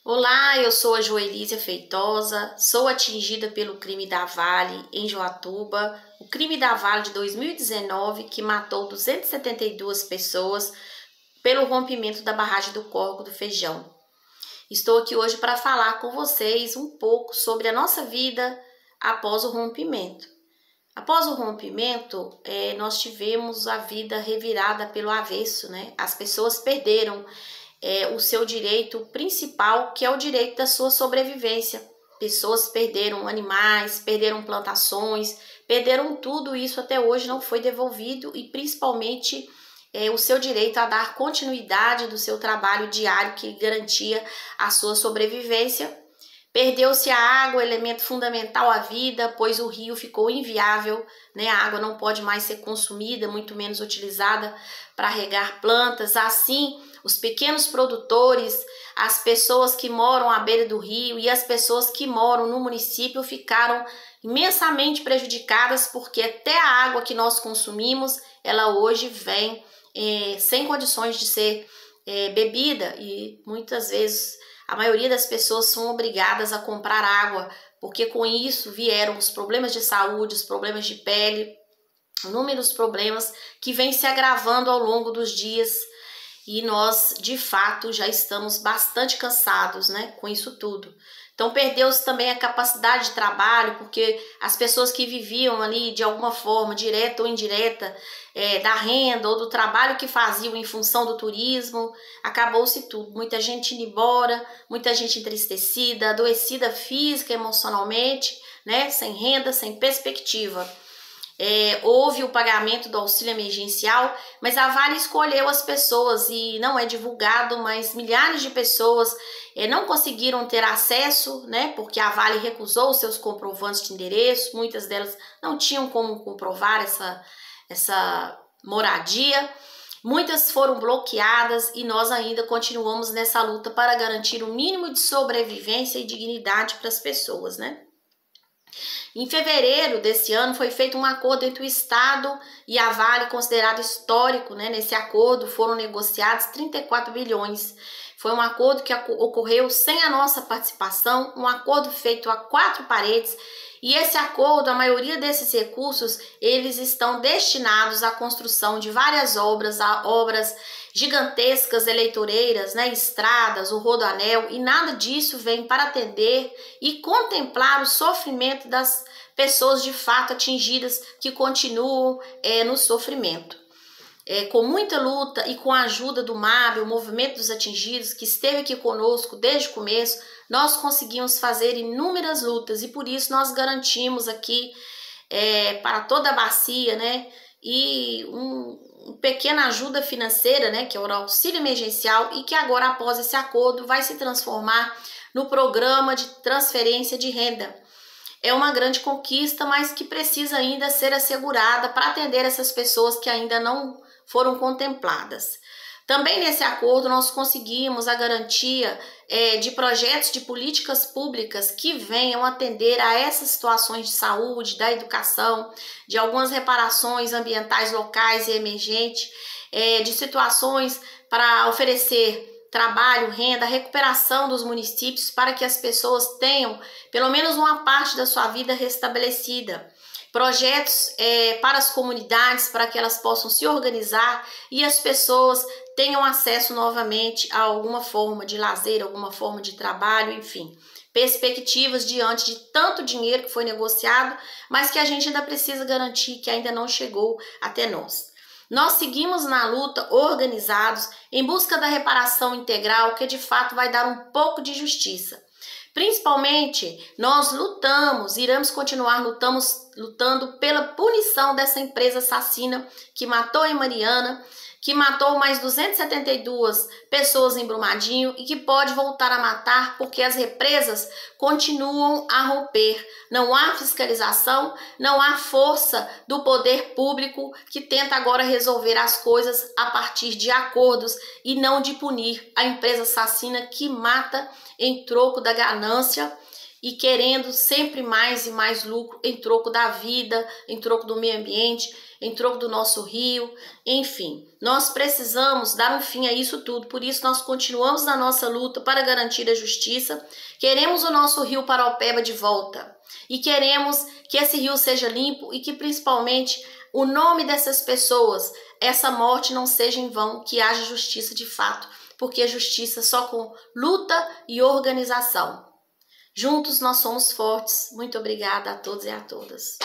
Olá, eu sou a Joelísia Feitosa, sou atingida pelo crime da Vale em Joatuba, o crime da Vale de 2019 que matou 272 pessoas pelo rompimento da barragem do Córrego do Feijão. Estou aqui hoje para falar com vocês um pouco sobre a nossa vida após o rompimento. Após o rompimento, nós tivemos a vida revirada pelo avesso, né? As pessoas perderam o seu direito principal, que é o direito da sua sobrevivência. Pessoas perderam animais, perderam plantações, perderam tudo isso, até hoje não foi devolvido, e principalmente o seu direito a dar continuidade do seu trabalho diário que garantia a sua sobrevivência. Perdeu-se a água, elemento fundamental à vida, pois o rio ficou inviável, né? A água não pode mais ser consumida, muito menos utilizada para regar plantas. Assim, os pequenos produtores, as pessoas que moram à beira do rio e as pessoas que moram no município ficaram imensamente prejudicadas, porque até a água que nós consumimos, ela hoje vem sem condições de ser bebida, e muitas vezes a maioria das pessoas são obrigadas a comprar água, porque com isso vieram os problemas de saúde, os problemas de pele, inúmeros problemas que vêm se agravando ao longo dos dias, e nós de fato já estamos bastante cansados, né, com isso tudo. Então perdeu-se também a capacidade de trabalho, porque as pessoas que viviam ali de alguma forma, direta ou indireta, da renda ou do trabalho que faziam em função do turismo, acabou-se tudo. Muita gente indo embora, muita gente entristecida, adoecida física, emocionalmente, né, sem renda, sem perspectiva. Houve o pagamento do auxílio emergencial, mas a Vale escolheu as pessoas e não é divulgado, mas milhares de pessoas não conseguiram ter acesso, né, porque a Vale recusou os seus comprovantes de endereço, muitas delas não tinham como comprovar essa moradia, muitas foram bloqueadas e nós ainda continuamos nessa luta para garantir o mínimo de sobrevivência e dignidade para as pessoas, né? Em fevereiro desse ano foi feito um acordo entre o Estado e a Vale, considerado histórico, né? Nesse acordo foram negociados 34 bilhões. Foi um acordo que ocorreu sem a nossa participação, um acordo feito a quatro paredes, e esse acordo, a maioria desses recursos, eles estão destinados à construção de várias obras, obras gigantescas, eleitoreiras, né, estradas, o rodoanel, e nada disso vem para atender e contemplar o sofrimento das pessoas de fato atingidas, que continuam no sofrimento. Com muita luta e com a ajuda do MAB, o Movimento dos Atingidos, que esteve aqui conosco desde o começo, nós conseguimos fazer inúmeras lutas, e por isso nós garantimos aqui para toda a bacia, né, e uma pequena ajuda financeira, né, que é o auxílio emergencial, e que agora, após esse acordo, vai se transformar no programa de transferência de renda. É uma grande conquista, mas que precisa ainda ser assegurada para atender essas pessoas que ainda não foram contempladas. Também nesse acordo nós conseguimos a garantia de projetos de políticas públicas que venham atender a essas situações de saúde, da educação, de algumas reparações ambientais locais e emergentes, de situações para oferecer trabalho, renda, recuperação dos municípios para que as pessoas tenham pelo menos uma parte da sua vida restabelecida. Projetos para as comunidades, para que elas possam se organizar e as pessoas tenham acesso novamente a alguma forma de lazer, alguma forma de trabalho, enfim. Perspectivas diante de tanto dinheiro que foi negociado, mas que a gente ainda precisa garantir que ainda não chegou até nós. Nós seguimos na luta organizados em busca da reparação integral, que de fato vai dar um pouco de justiça. Principalmente, nós lutamos, iremos continuar lutando pela punição dessa empresa assassina que matou em Mariana, que matou mais 272 pessoas em Brumadinho e que pode voltar a matar porque as represas continuam a romper. Não há fiscalização, não há força do poder público, que tenta agora resolver as coisas a partir de acordos e não de punir a empresa assassina que mata em troco da ganância e querendo sempre mais e mais lucro em troco da vida, em troco do meio ambiente, em troco do nosso rio, enfim. Nós precisamos dar um fim a isso tudo, por isso nós continuamos na nossa luta para garantir a justiça, queremos o nosso rio Paraopeba de volta e queremos que esse rio seja limpo e que principalmente o nome dessas pessoas, essa morte não seja em vão, que haja justiça de fato, porque a justiça só com luta e organização. Juntos nós somos fortes. Muito obrigada a todos e a todas.